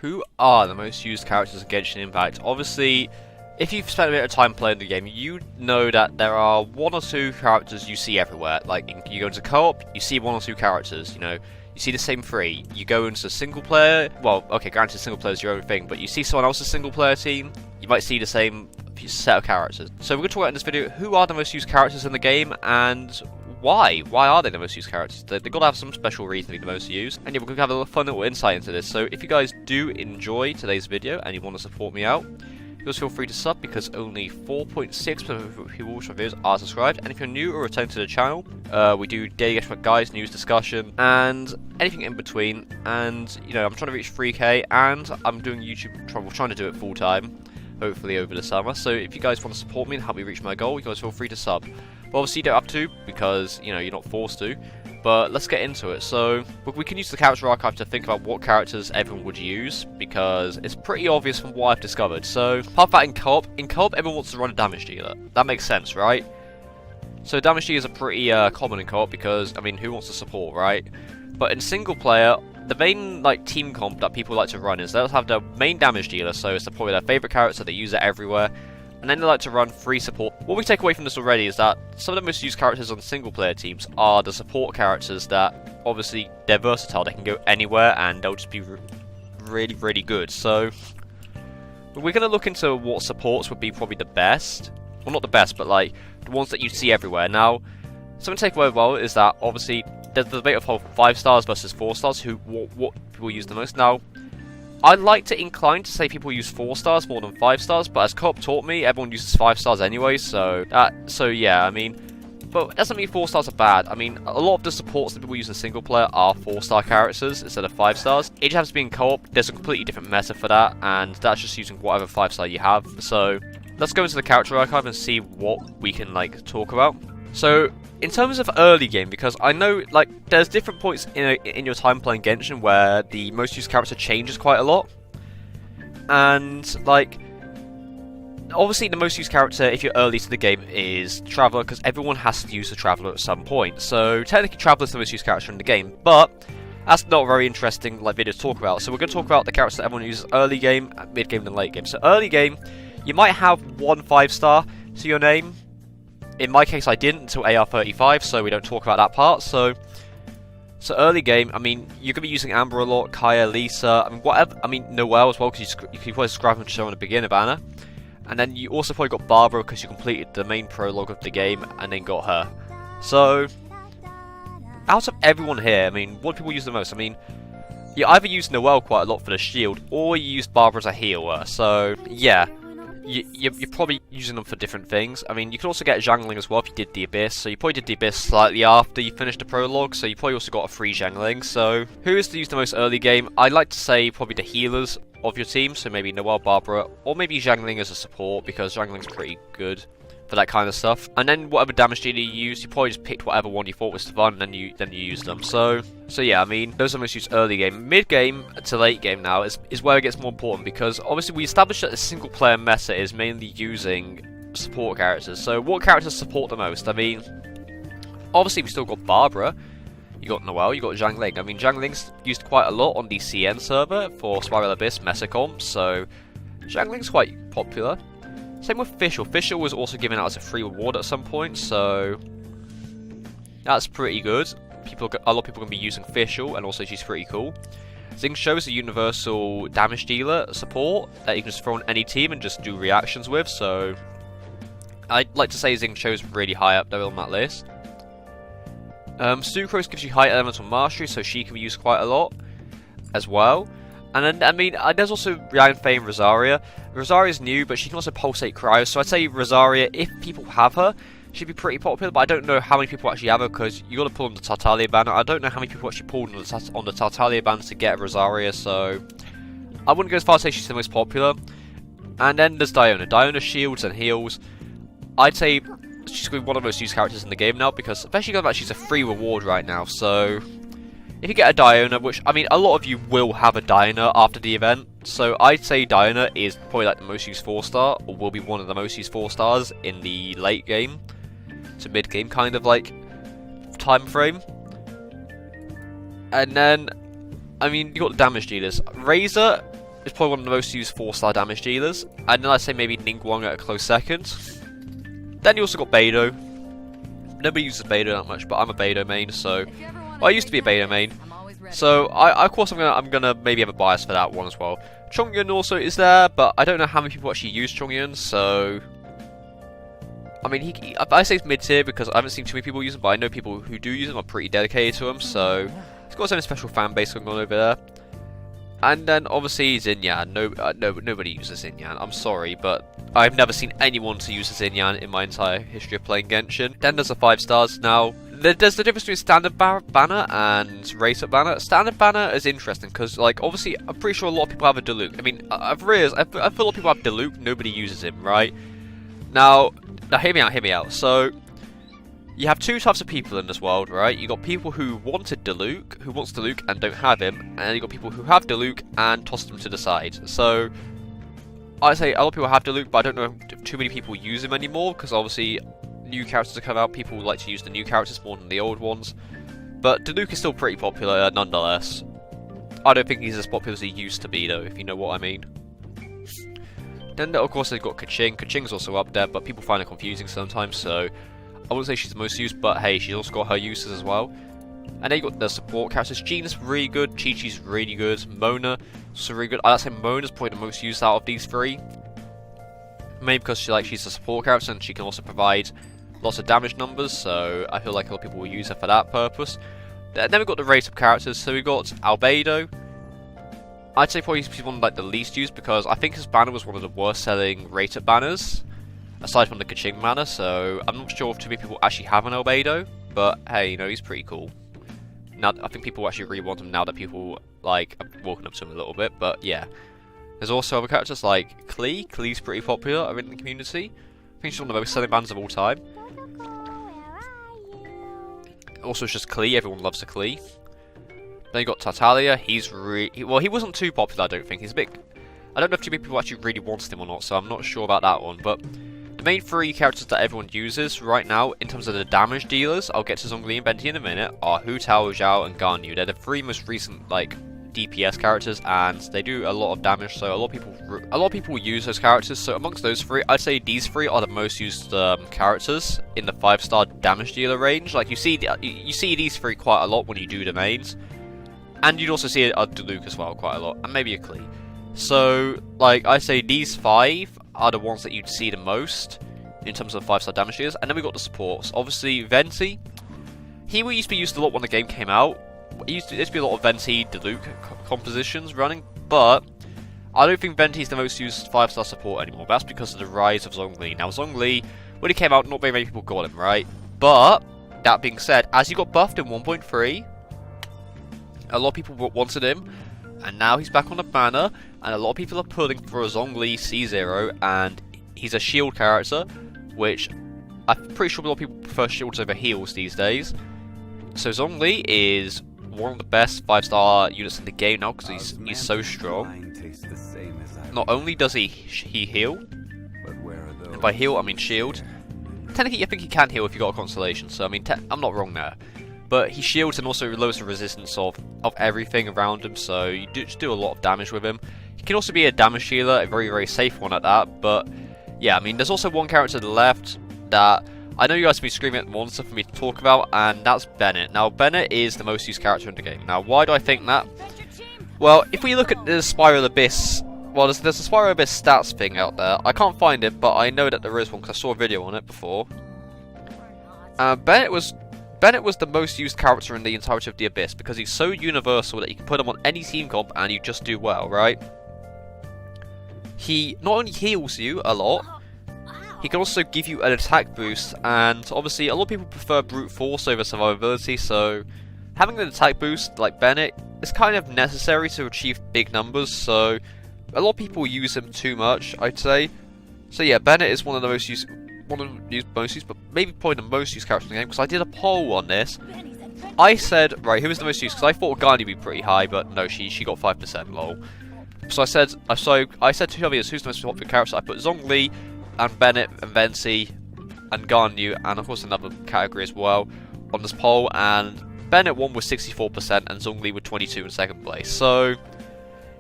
Who are the most used characters in Genshin Impact? Obviously, if you've spent a bit of time playing the game, you know that there are one or two characters you see everywhere. Like, you go into co-op, you see one or two characters, you know, you see the same three. You go into single player, well, okay, granted single player is your own thing, but you see someone else's single player team, you might see the same set of characters. So we're going to talk about in this video who are the most used characters in the game and why? Why are they the most used characters? They've got to have some special reason to be the most used. And yeah, we're going to have a fun little insight into this. So if you guys do enjoy today's video and you want to support me out, just feel free to sub because only 4.6% of people watching my videos are subscribed. And if you're new or return to the channel, we do daily guides, news, discussion, and anything in between. And, you know, I'm trying to reach 3K and I'm doing YouTube, trying to do it full time, hopefully over the summer. So if you guys want to support me and help me reach my goal, you guys feel free to sub. But obviously you don't have to because, you know, you're not forced to. But let's get into it. So we can use the character archive to think about what characters everyone would use because it's pretty obvious from what I've discovered. So apart from that, in co-op everyone wants to run a damage dealer. That makes sense, right? So damage dealers are pretty common in co-op because, I mean, who wants to support, right? But in single player, the main like team comp that people like to run is they'll have the main damage dealer, so it's probably their favorite character, they use it everywhere. And then they like to run free support. What we take away from this already is that some of the most used characters on single player teams are the support characters that, obviously, they're versatile. They can go anywhere and they'll just be really, really good. So, we're going to look into what supports would be probably the best. Well, not the best, but like, the ones that you see everywhere. Now, something to take away well is that, obviously, there's the debate of 5 stars versus 4 stars, what people use the most. Now, I'd like to incline to say people use 4 stars more than 5 stars, but as co-op taught me, everyone uses 5 stars anyway, so yeah, I mean, but it doesn't mean 4 stars are bad. I mean, a lot of the supports that people use in single player are 4-star characters instead of 5 stars. It just happens to be in co-op, there's a completely different meta for that, and that's just using whatever 5-star you have. So, let's go into the character archive and see what we can, like, talk about. So, in terms of early game, because I know, like, there's different points in your time playing Genshin where the most used character changes quite a lot. And, like, obviously the most used character, if you're early to the game, is Traveler, because everyone has to use the Traveler at some point. So, technically, Traveler's the most used character in the game, but that's not a very interesting, like, video to talk about. So, we're going to talk about the characters that everyone uses early game, mid game, and late game. So, early game, you might have 1 5-star to your name. In my case, I didn't until AR35, so we don't talk about that part. So early game, I mean, you're going to be using Amber a lot, Kaya, Lisa, I mean, whatever. I mean, Noelle as well, because you can probably subscribe and show on the beginner banner. And then you also probably got Barbara, because you completed the main prologue of the game, and then got her. So, out of everyone here, I mean, what do people use the most? I mean, you either use Noelle quite a lot for the shield, or you use Barbara as a healer. So, yeah. You're probably using them for different things. I mean, you could also get Zhongli as well if you did the Abyss. So you probably did the Abyss slightly after you finished the prologue. So you probably also got a free Zhongli. So who is to use the most early game? I'd like to say probably the healers of your team. So maybe Noelle, Barbara, or maybe Zhongli as a support because Zhongli's pretty good for that kind of stuff. And then whatever damage dealer you used, you probably just picked whatever one you thought was fun, and then you used them. So yeah, I mean, those are most used early game. Mid game to late game now is where it gets more important because obviously we established that the single player meta is mainly using support characters. So what characters support the most? I mean, obviously we still got Barbara, you got Noelle, you got Zhongli. I mean, Zhongli's used quite a lot on the CN server for Spiral Abyss meta comps, so Zhongli's quite popular. Same with Fischl. Fischl was also given out as a free reward at some point, so that's pretty good. A lot of people are going to be using Fischl, and also she's pretty cool. Xingqiu is a universal damage dealer support that you can just throw on any team and just do reactions with, so I'd like to say Xingqiu is really high up there on that list. Sucrose gives you high elemental mastery, so she can be used quite a lot as well. And then, I mean, there's also Ryan Faye and Rosaria. Rosaria's new, but she can also pulsate cryo, so I'd say Rosaria, if people have her, she'd be pretty popular, but I don't know how many people actually have her, because you got to pull on the Tartaglia banner. I don't know how many people actually pulled on the Tartaglia banner to get Rosaria, so I wouldn't go as far as say she's the most popular. And then there's Diona. Diona shields and heals. I'd say she's going to be one of the most used characters in the game now, because especially because she's a free reward right now, so if you get a Diona, which, I mean, a lot of you will have a Diona after the event, so I'd say Diona is probably like the most used 4-star, or will be one of the most used 4 stars in the late game to mid game kind of like time frame. And then, I mean, you got the damage dealers. Razor is probably one of the most used 4-star damage dealers. And then I'd say maybe Ningguang at a close second. Then you also got Beidou. Nobody uses Beidou that much, but I'm a Beidou main, so... Well, I used to be a Beidou main. So, of course, I'm gonna maybe have a bias for that one as well. Chongyun also is there, but I don't know how many people actually use Chongyun, so... I mean, I say it's mid-tier because I haven't seen too many people use him, but I know people who do use him are pretty dedicated to him, so... He's got his own special fan base going on over there. And then, obviously, Xingqiu. Nobody uses Xingqiu. I'm sorry, but I've never seen anyone to use Xingqiu in my entire history of playing Genshin. Then there's the 5 stars. Now, there's the difference between standard banner and race up banner. Standard banner is interesting because, like, obviously, I'm pretty sure a lot of people have a Diluc. I mean, I've realized I feel a lot of people have Diluc. Nobody uses him, right? Now, hear me out. So, you have 2 types of people in this world, right? You got people who wants Diluc and don't have him, and you got people who have Diluc and toss them to the side. So, I'd say a lot of people have Diluc, but I don't know if too many people use him anymore, because obviously new characters have come out, people like to use the new characters more than the old ones. But Diluc is still pretty popular nonetheless. I don't think he's as popular as he used to be though, if you know what I mean. Then of course they've got Keqing. Keqing's also up there, but people find it confusing sometimes, so I wouldn't say she's the most used, but hey, she's also got her uses as well. And then you got the support characters. Jean's really good, Chi-Chi's really good, Mona also really good. I'd say Mona's probably the most used out of these 3. Maybe because she's a support character and she can also provide lots of damage numbers, so I feel like a lot of people will use her for that purpose. Then we've got the race up characters, so we've got Albedo. I'd say probably he's one of like the least used because I think his banner was one of the worst selling rate up banners, aside from the Keqing banner, so I'm not sure if too many people actually have an Albedo, but hey, you know, he's pretty cool. Now, I think people actually really want him now that people, like, are walking up to him a little bit, but yeah. There's also other characters like Klee. Klee's pretty popular in the community. I think she's one of the most selling banners of all time. Also, it's just Klee. Everyone loves a Klee. Then you got Tartaglia. He's well, he wasn't too popular, I don't think. He's a bit... I don't know if too many people actually really wanted him or not, so I'm not sure about that one, but... The main 3 characters that everyone uses right now, in terms of the damage dealers, I'll get to Zhongli and Venti in a minute, are Hu Tao, Zhao, and Ganyu. They're the 3 most recent, like, DPS characters, and they do a lot of damage, so a lot of people use those characters. So amongst those 3, I'd say these 3 are the most used characters in the 5-star damage dealer range. Like, you see these 3 quite a lot when you do the mains, and you'd also see a Diluc as well quite a lot, and maybe a Klee. So, like, I'd say these 5 are the ones that you'd see the most in terms of 5-star damage dealers. And then we got the supports. Obviously, Venti. He used to be used a lot when the game came out. There used to be a lot of Venti Diluc compositions running, but I don't think Venti's the most used 5-star support anymore. That's because of the rise of Zhongli. Now, Zhongli, when he came out, not very many people got him, right? But, that being said, as he got buffed in 1.3, a lot of people wanted him. And now he's back on the banner, and a lot of people are pulling for a Zhongli C0, and he's a shield character, which I'm pretty sure a lot of people prefer shields over heals these days. So Zhongli is one of the best 5-star units in the game now, because he's so strong. Not only does he heal, and by heal I mean shield. Technically I think he can heal if you got a constellation, so I mean, I'm not wrong there. But he shields and also lowers the resistance of everything around him, so you just do a lot of damage with him. He can also be a damage dealer, a very, very safe one at that, but yeah, I mean, there's also one character to the left that I know you guys have been screaming at the monster for me to talk about, and that's Bennett. Now, Bennett is the most used character in the game. Now, why do I think that? Well, if we look at the Spiral Abyss, well, there's a Spiral Abyss stats thing out there. I can't find it, but I know that there is one because I saw a video on it before. Bennett was the most used character in the entirety of the Abyss because he's so universal that you can put him on any team comp and you just do well, right? He not only heals you a lot, he can also give you an attack boost, and obviously a lot of people prefer brute force over survivability, so having an attack boost like Bennett is kind of necessary to achieve big numbers, so a lot of people use him too much, I'd say. So yeah, Bennett is one of the most used, but maybe probably the most used character in the game, because I did a poll on this. I said, right, who was the most used? Because I thought Garni would be pretty high, but no, she got 5%, lol. So I said to others, who's the most popular character? I put Zhongli, and Bennett, and Venti, and Ganyu, and of course another category as well, on this poll, and Bennett won with 64%, and Zhongli with 22 in second place. So,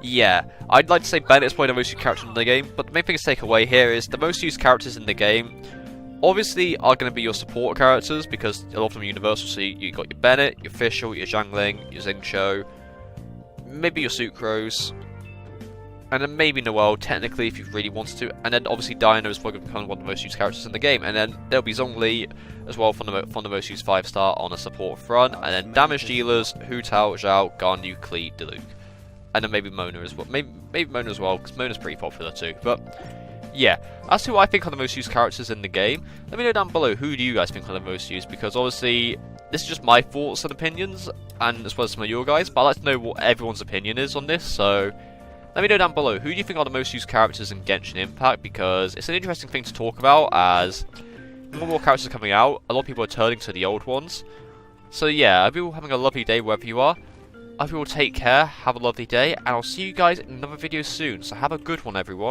Yeah, I'd like to say Bennett's probably the most used character in the game, but the main thing to take away here is the most used characters in the game obviously are going to be your support characters, because a lot of them are universal. So you got your Bennett, your Fischl, your Zhongli, your Xingqiu, maybe your Sucrose, and then maybe Noelle, technically, if you really wanted to. And then obviously Dino is probably going to become one of the most used characters in the game. And then there'll be Zhongli as well from the most used 5-star on a support front. And then damage dealers, Hu Tao, Zhao, Garnu, Klee, Diluc. And then maybe Mona as well. Maybe Mona as well, because Mona's pretty popular too. But yeah, as to who I think are the most used characters in the game, let me know down below who do you guys think are the most used, because obviously this is just my thoughts and opinions, and as well as some of your guys, but I'd like to know what everyone's opinion is on this, so let me know down below who do you think are the most used characters in Genshin Impact, because it's an interesting thing to talk about, as more and more characters are coming out, a lot of people are turning to the old ones. So yeah, I hope you're all having a lovely day wherever you are. I hope you all take care, have a lovely day, and I'll see you guys in another video soon, so have a good one everyone.